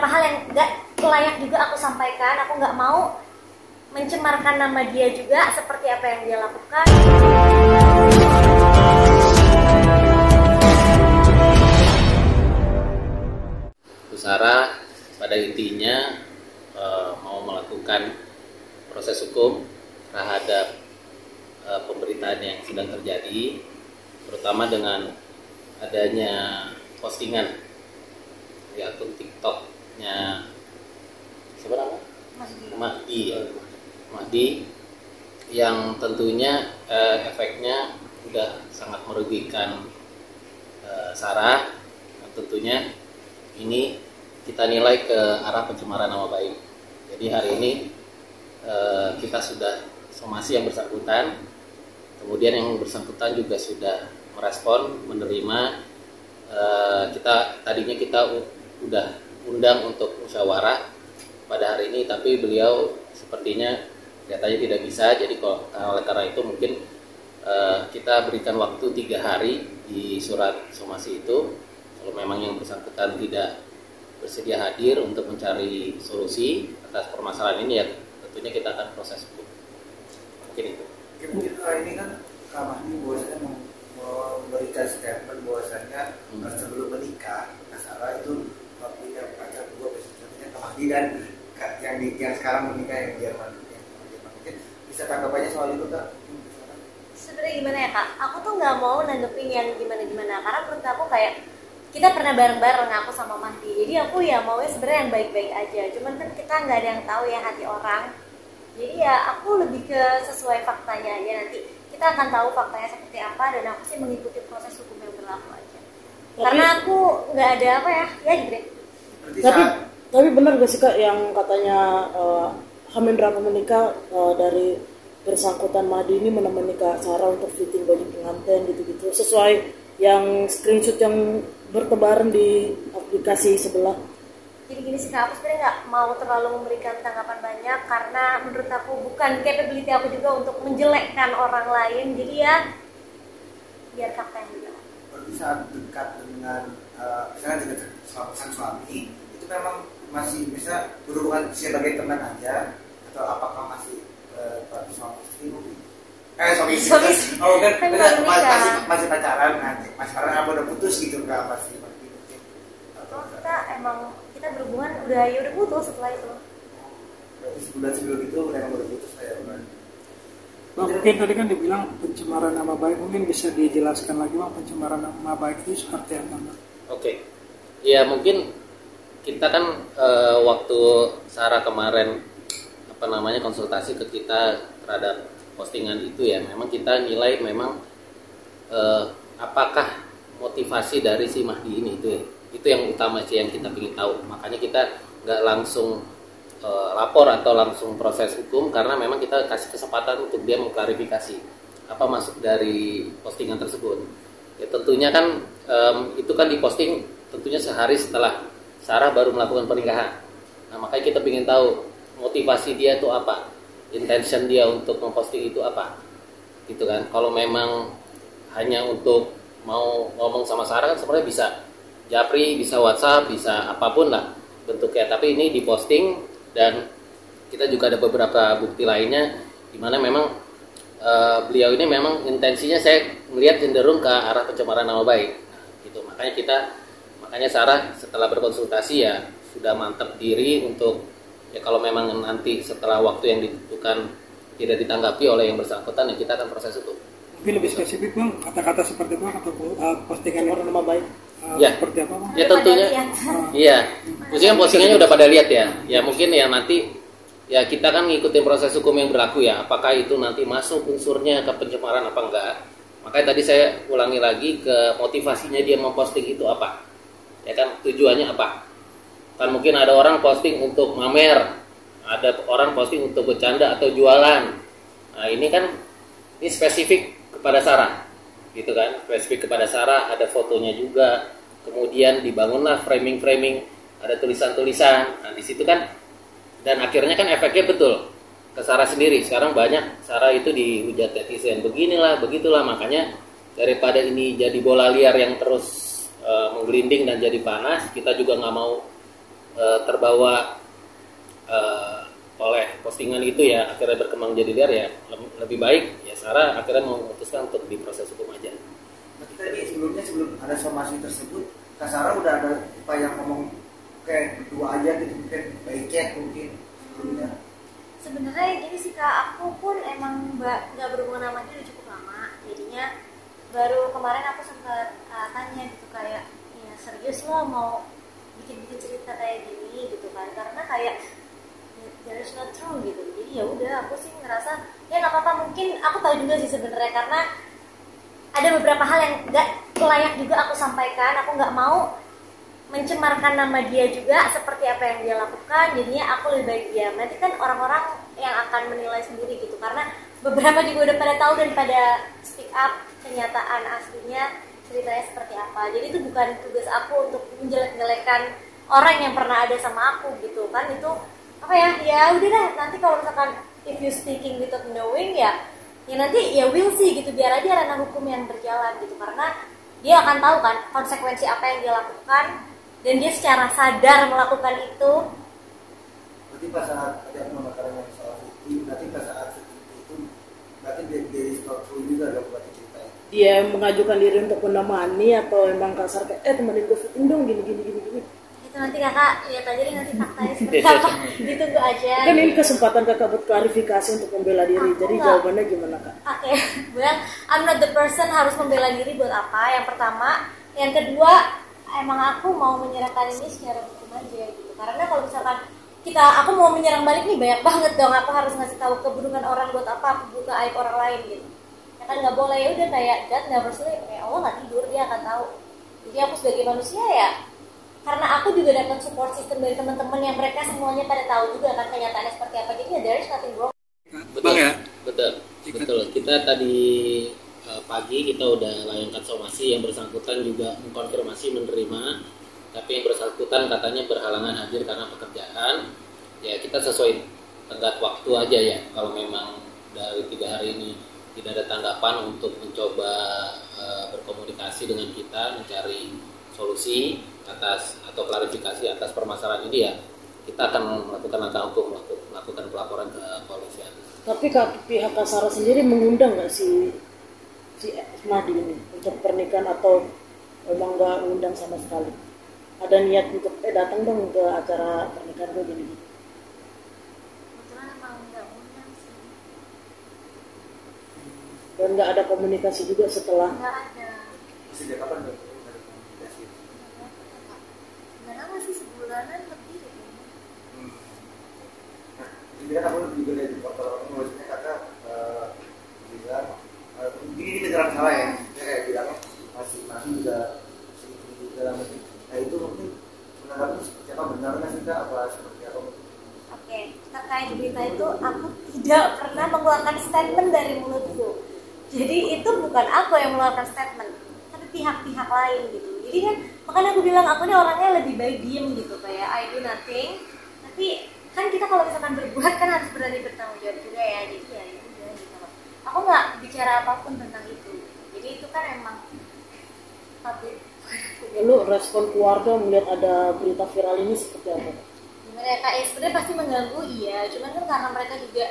beberapa hal yang nggak layak juga aku sampaikan. Aku nggak mau mencemarkan nama dia juga seperti apa yang dia lakukan. Sarah pada intinya mau melakukan proses hukum terhadap pemberitaan yang sedang terjadi, terutama dengan adanya postingan di akun TikToknya siapa namanya? Mahdi, yang tentunya efeknya sudah sangat merugikan Sarah. Tentunya ini kita nilai ke arah pencemaran nama baik. Jadi hari ini kita sudah somasi yang bersangkutan, kemudian yang bersangkutan juga sudah merespon, menerima. Tadinya kita udah undang untuk musyawarah pada hari ini, tapi beliau sepertinya kelihatannya tidak bisa. Jadi oleh karena itu mungkin kita berikan waktu 3 hari di surat somasi itu. Kalau memang yang bersangkutan tidak bersedia hadir untuk mencari solusi atas permasalahan ini, ya tentunya kita akan proses hukum. Mungkin itu. Mungkin ini kan Kak Mahdi bahwasanya memberikan statement bahwasanya sebelum menikah Sarah itu punya pacar 2, misalnya Kak Mahdi dan yang sekarang menikah yang Jerman. Mungkin bisa tanggapannya soal itu, Kak? Sebenarnya gimana ya, Kak? Aku tuh nggak mau nanggepin yang gimana-gimana, karena menurut aku kayak kita pernah bareng-bareng aku sama Mahdi, jadi aku ya maunya sebenarnya yang baik-baik aja. Cuman kan kita nggak ada yang tahu ya hati orang, jadi ya aku lebih ke sesuai faktanya aja. Nanti kita akan tahu faktanya seperti apa, dan aku sih mengikuti proses hukum yang berlaku aja. Karena aku nggak ada apa ya gitu deh. Tapi benar gak sih Kak yang katanya Hamin Rapa menikah dari bersangkutan Mahdi ini menemani Kak Sarah untuk fitting baju pengantin gitu-gitu, sesuai yang screenshot yang bertebaran di aplikasi sebelah. Jadi gini sih Kak, aku sebenarnya nggak mau terlalu memberikan tanggapan banyak, karena menurut aku bukan capability aku juga untuk menjelekkan orang lain. Jadi ya biar fakta yang bilang. Berarti saat dekat dengan misalnya dekat sang suami itu memang masih bisa berhubungan sebagai teman aja, atau apakah masih suami istri mungkin? Suami istri. Oh kan masih pacaran nanti. Pacaran apa udah putus gitu Kak? Masih mungkin. Atau kita berhubungan udah putus setelah itu. Berarti sebulan sebelum itu memang udah putus kayak Bang. Mungkin tadi kan dibilang pencemaran nama baik, mungkin bisa dijelaskan lagi Bang, pencemaran nama baik itu seperti apa? Oke. Ya mungkin kita kan waktu Sarah kemarin konsultasi ke kita terhadap postingan itu, ya memang kita nilai memang apakah motivasi dari si Mahdi ini, itu yang utama sih yang kita ingin tahu. Makanya kita nggak langsung lapor atau langsung proses hukum, karena memang kita kasih kesempatan untuk dia mengklarifikasi apa maksud dari postingan tersebut. Ya tentunya kan itu kan diposting tentunya sehari setelah Sarah baru melakukan pernikahan. Nah makanya kita ingin tahu motivasi dia itu apa, intention dia untuk memposting itu apa, gitu kan. Kalau memang hanya untuk mau ngomong sama Sarah kan sebenarnya bisa japri, bisa WhatsApp, bisa apapun lah bentuknya. Tapi ini diposting, dan kita juga ada beberapa bukti lainnya di mana memang beliau ini memang intensinya saya melihat cenderung ke arah pencemaran nama baik. Nah, gitu. Makanya Sarah setelah berkonsultasi ya sudah mantap diri untuk ya kalau memang nanti setelah waktu yang ditentukan tidak ditanggapi oleh yang bersangkutan, ya kita akan proses hukum. Mungkin lebih spesifik Bang, kata-kata seperti apa atau postingan orang nama baik seperti apa Bang? Ya tentunya, iya. Khususnya postingannya udah pada lihat ya. Ya mungkin ya nanti ya kita kan ngikutin proses hukum yang berlaku ya. Apakah itu nanti masuk unsurnya ke pencemaran apa enggak? Makanya tadi saya ulangi lagi ke motivasinya dia memposting itu apa. Ya kan tujuannya apa? Kan mungkin ada orang posting untuk mamer, ada orang posting untuk bercanda atau jualan. Nah ini spesifik kepada Sarah, gitu kan? Spesifik kepada Sarah, ada fotonya juga. Kemudian dibangunlah framing, ada tulisan-tulisan. Nah di situ kan, dan akhirnya kan efeknya betul ke Sarah sendiri. Sekarang banyak Sarah itu dihujat netizen, beginilah, begitulah. Makanya daripada ini jadi bola liar yang terus menggelinding dan jadi panas, kita juga nggak mau terbawa oleh postingan itu ya akhirnya berkembang jadi liar ya, lebih baik ya Sarah akhirnya memutuskan untuk diproses hukum aja. Berarti tadi sebelum ada somasi tersebut, Kak Sarah udah ada upaya ngomong kayak berdua aja gitu, mungkin baiknya mungkin sebelumnya. Sebenarnya gini sih Kak, aku pun emang nggak berhubungan sama dia udah cukup lama, jadinya baru kemarin aku sempat tanya gitu kayak, ya serius lo mau bikin cerita kayak gini gitu kan, karena kayak there is not true gitu. Jadi ya udah aku sih ngerasa ya nggak apa-apa, mungkin aku tahu juga sih sebenarnya karena ada beberapa hal yang nggak layak juga aku sampaikan, aku nggak mau mencemarkan nama dia juga seperti apa yang dia lakukan, jadinya aku lebih baik diam. Nanti kan orang-orang yang akan menilai sendiri gitu, karena beberapa juga udah pada tahu dan pada speak up kenyataan aslinya ceritanya seperti apa. Jadi itu bukan tugas aku untuk menjelek-jelekan orang yang pernah ada sama aku gitu kan, itu apa ya udah dah, nanti kalau misalkan if you speaking without knowing ya nanti ya we'll see gitu, biar aja ranah hukum yang berjalan gitu, karena dia akan tahu kan konsekuensi apa yang dia lakukan dan dia secara sadar melakukan itu. Berarti pas saat ada pemakaran yang soal itu, berarti pas saat itu berarti dari true juga dong berarti cerita itu. Dia mengajukan diri untuk menemani atau emang kasar kayak temenin gue fitting dong gini. Itu nanti kakak lihat aja deh nanti faktanya seperti apa. Ditunggu aja. Kan ini kesempatan kakak buat klarifikasi untuk membela diri. Jadi jawabannya gimana kak? Oke, bilang I'm not the person harus membela diri buat apa. Yang pertama, yang kedua emang aku mau menyerahkan ini secara hukum aja gitu. Karena kalau misalkan aku mau menyerang balik nih banyak banget dong. Aku harus ngasih tahu keburukan orang buat apa? Aku buka aib orang lain gitu. Ya kan nggak boleh, ya udah kayak God never sleep. Allah nggak tidur, dia akan tahu. Jadi aku sebagai manusia ya, karena aku juga dapat support system dari teman-teman yang mereka semuanya pada tahu juga kan kenyataannya seperti apa. Jadi ya there is nothing wrong. Betul, ya? Betul. Kita tadi pagi kita udah layangkan somasi, yang bersangkutan juga mengkonfirmasi menerima, tapi yang bersangkutan katanya berhalangan hadir karena pekerjaan. Ya kita sesuai tenggat waktu aja ya. Kalau memang dari 3 hari ini tidak ada tanggapan untuk mencoba berkomunikasi dengan kita, mencari solusi atau klarifikasi atas permasalahan ini ya, kita akan melakukan langkah hukum, melakukan pelaporan ke kepolisian. Tapi pihak Kak Sarah sendiri mengundang nggak si Mahdi ini untuk pernikahan atau memang nggak mengundang sama sekali? Ada niat untuk datang dong ke acara pernikahan gue gini? Kebetulan emang nggak undang sih. Dan nggak ada komunikasi juga setelah? Nggak ada. Sejak kapan ada komunikasi? Nggak lama sih, sebulanan lebih gitu. Nah, ini kan aku juga dari portal nulisnya kata bilang ini beneran salah ya, kayak bilangnya masih juga sedikit dalam itu. Nah itu mungkin menanggapi seperti apa, benar nggak sih kak, apa seperti apa? Oke, terkait berita itu aku tidak pernah mengeluarkan statement dari mulutku. Jadi itu bukan aku yang mengeluarkan statement, tapi pihak-pihak lain gitu. Jadi kan makanya aku bilang aku ini orangnya lebih baik diem gitu, kayak I do nothing. Tapi kan kita kalau misalkan berbuat kan harus berani bertanggung jawab juga ya. Jadi ya udah gitu loh. Aku nggak bicara apapun tentang itu. Jadi itu kan emang public. Lalu respon keluarga melihat ada berita viral ini seperti apa? Gimana ya kak? Ya sebenarnya pasti mengganggu iya. Cuman kan karena mereka juga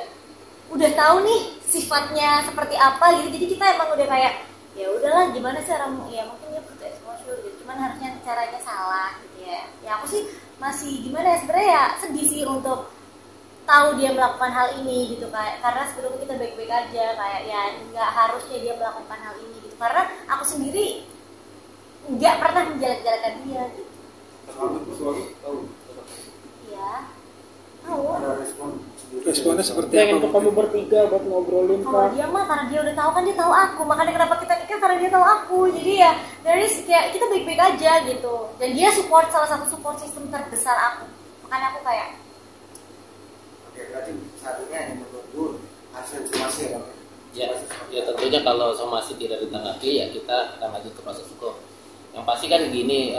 udah tahu nih sifatnya seperti apa gitu. Jadi kita emang udah kayak ya udahlah gimana sih orang ya mungkin dia butuh exposure gitu. Cuman harusnya caranya salah gitu ya. Ya aku sih masih gimana ya, sebenarnya ya sedih sih untuk tahu dia melakukan hal ini gitu kayak, karena sebelumnya kita baik-baik aja kayak ya nggak harusnya dia melakukan hal ini gitu, karena aku sendiri nggak pernah menjelek-jelekan dia gitu. Suami tahu? Iya tahu. Ada Responnya seperti Pengen apa? ketemu bertiga buat ngobrolin Kalau kak. dia mah karena dia udah tahu kan, dia tahu aku, makanya kenapa kita nikah karena dia tahu aku. Jadi ya dari kayak kita baik-baik aja gitu, dan dia support, salah satu support system terbesar aku, makanya aku kayak Oke, berarti saat ini hanya menunggu hasil somasi ya Bang? Ya tentunya kalau somasi tidak ditanggapi ya kita akan lanjut ke proses hukum. Yang pasti kan gini,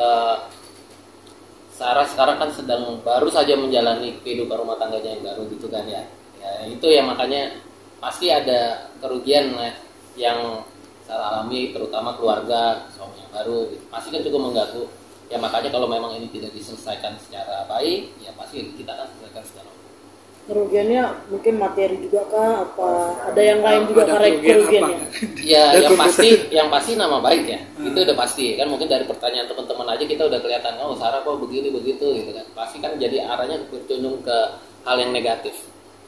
Sarah sekarang kan baru saja menjalani kehidupan rumah tangganya yang baru gitu kan ya. Ya itu ya makanya pasti ada kerugian yang Sarah alami, terutama keluarga suami yang baru gitu. Pasti kan cukup mengganggu. Ya makanya kalau memang ini tidak diselesaikan secara baik, ya pasti kita akan selesaikan secara baik. Kerugiannya mungkin materi juga kah? Apa ada yang lain juga Ada karena kerugiannya? Ya, yang pasti nama baik ya. Itu udah pasti kan, mungkin dari pertanyaan teman-teman aja kita udah kelihatan, oh Sarah kok begini begitu gitu kan. Pasti kan jadi arahnya bercondong ke hal yang negatif.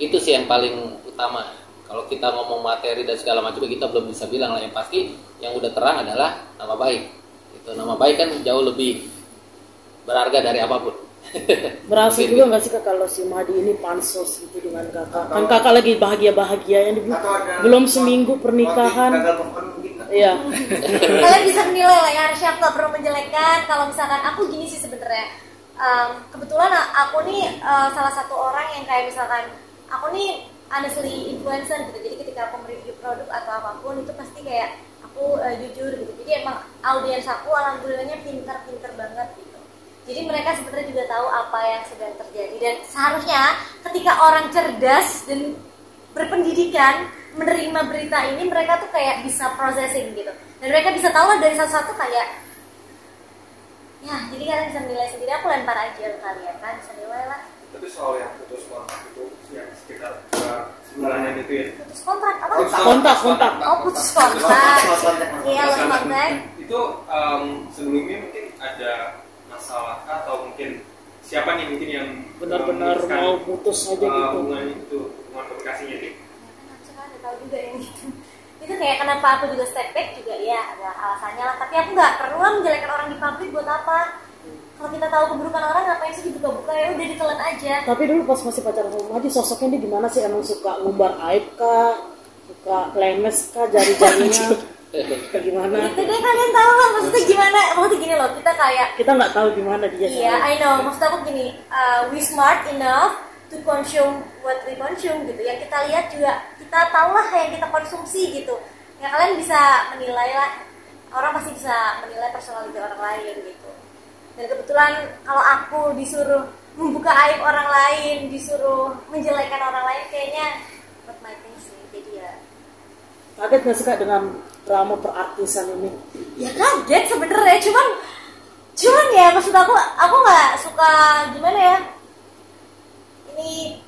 Itu sih yang paling utama. Kalau kita ngomong materi dan segala macam kita belum bisa bilang lah. Yang pasti yang udah terang adalah nama baik. Itu nama baik kan jauh lebih berharga dari apapun. Berasa juga nggak sih Kak kalau si Mahdi ini pansos gitu dengan kakak? Kan kakak lagi bahagia-bahagia yang belum seminggu pernikahan. Iya. Kalian bisa menilai lah ya, siapa nggak perlu menjelekkan. Kalau misalkan aku gini sih sebenarnya, kebetulan aku nih salah satu orang yang kayak misalkan aku nih honestly influencer gitu. Jadi ketika aku mereview produk atau apapun itu pasti kayak aku jujur gitu. Jadi emang audiens aku alhamdulillahnya pinter-pinter banget gitu. Jadi mereka sebenarnya juga tahu apa yang sedang terjadi, dan seharusnya ketika orang cerdas dan berpendidikan menerima berita ini, mereka tuh kayak bisa processing gitu, dan mereka bisa tahu lah dari satu-satu kayak ya, jadi kalian bisa menilai sendiri. Aku lempar aja ke kalian kan, bisa nilai lah. Tapi soal yang putus kontrak itu yang sekitar sebulanan itu ya, Putus kontrak apa? Kontak. Oh, putus kontrak. Iya, lost kontrak. itu sebelumnya mungkin ada masalah atau mungkin siapa nih mungkin yang Benar-benar memutuskan, mau putus aja gitu. hubungan itu, hubungan komunikasinya nih. Kan ada tahu juga yang gitu. Itu kayak kenapa aku juga step back juga ya ada alasannya lah. Tapi aku nggak perlu lah menjelekkan orang di pabrik, buat apa? Kalau kita tahu keburukan orang, ngapain sih dibuka-buka, ya udah ditelan aja. Tapi dulu pas masih pacaran sama Mahdi, sosoknya dia gimana sih? Emang suka ngumbar aib kah? Suka lemes kah jari-jarinya? Gimana? Itu deh, kalian tahu lah maksudnya gimana. Maksudnya gini loh, Kita nggak tahu gimana dia. Iya, I know. Maksud aku gini, we smart enough to consume what we consume gitu. Yang kita lihat juga, kita tahu lah yang kita konsumsi gitu. Ya kalian bisa menilai lah. Orang pasti bisa menilai personality orang lain gitu. Dan kebetulan kalau aku disuruh membuka aib orang lain, disuruh menjelekkan orang lain, kayaknya not my thing sih. Jadi ya Kaget nggak sih Kak dengan drama perartisan ini? ya kaget sebenarnya, cuman ya maksud aku nggak suka gimana ya, ini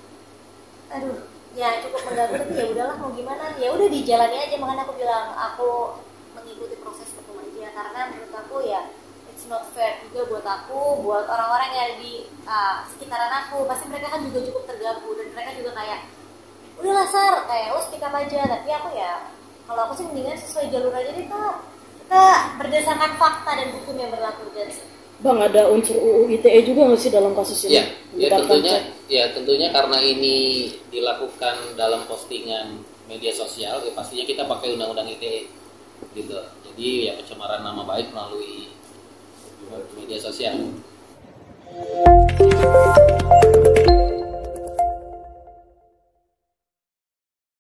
aduh ya cukup mengganggu, tapi ya udahlah mau gimana, ya udah dijalani aja. Makanya aku bilang aku mengikuti proses hukum aja, karena menurut aku ya it's not fair juga buat aku, buat orang-orang yang ada di sekitaran aku. Pasti mereka kan juga cukup terganggu, dan mereka juga kayak udahlah Sar, kayak lo speak up aja. Tapi aku ya, kalau aku sih mendingan sesuai jalur aja deh Kak. Kita berdasarkan fakta dan hukum yang berlaku. Dan Bang, ada unsur UU ITE juga nggak sih dalam kasus ini? Tentunya karena ini dilakukan dalam postingan media sosial, ya pastinya kita pakai undang-undang ITE gitu. Jadi ya pencemaran nama baik melalui media sosial.